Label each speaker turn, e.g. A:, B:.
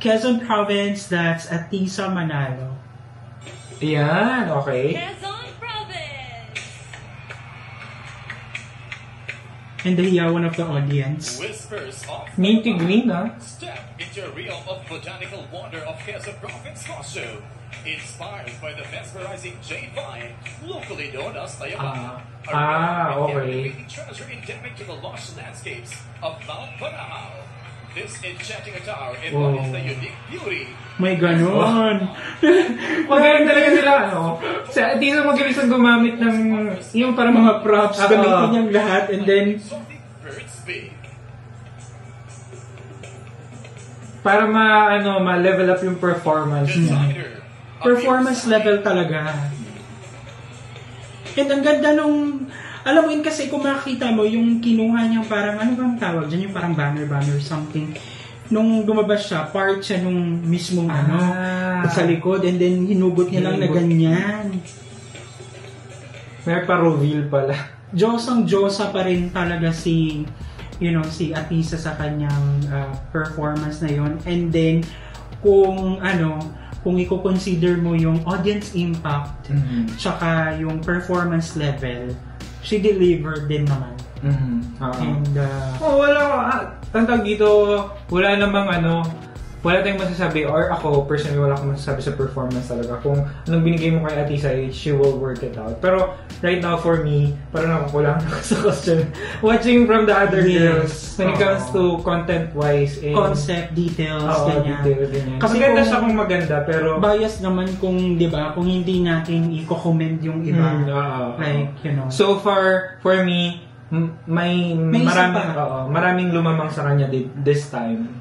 A: Quezon Province, that's Atisa Manalo.
B: Yan, okay.
C: Quezon Province.
A: And the hiyawan of the audience.
D: Whispers of
B: Minty green, ah.
D: Step into a realm of botanical wonder of Quezon Province costume. Inspired by the mesmerizing jade vine, locally known as Tayabas.
B: Okay.
D: Treasure endemic to the lush landscapes of Mount Panahal. This enchanting attire embodies the unique beauty.
A: May ganon.
B: Magaling talaga sila, ano? Di na magaling sa gumamit ng yung parang
A: Mga props, gamitin niyang lahat, and then
D: Birds speak.
B: para ma-level up yung performance.
D: Designer.
A: performance level talaga. And ang ganda nung, alam mo yun kasi kung makikita mo, yung kinuha niyang parang, ano bang tawag dyan? Yung parang banner something. Nung lumabas siya, part siya nung mismong sa likod, and then hinugot niya lang na ganyan.
B: May pa-reveal pala.
A: Diyosang Diyosa pa rin talaga si Atisa sa kanyang performance na yon. And then, kung i-consider mo yung audience impact, tsaka yung performance level, she delivered din naman. And,
B: tantag dito, wala tayong masasabi, or ako, personally, wala akong masasabi sa performance talaga. Kung anong binigay mo kay Atisa, she will work it out. Pero, right now, for me, parang nakukulang sa question. Watching from the other girls, when it comes to content-wise,
A: concept, details, ganyan.
B: Kasi maganda siya kung maganda, pero
A: bias naman kung, di ba, kung hindi natin i-comment yung iba. So
B: far, for me, may maraming lumamang sa kanya this time.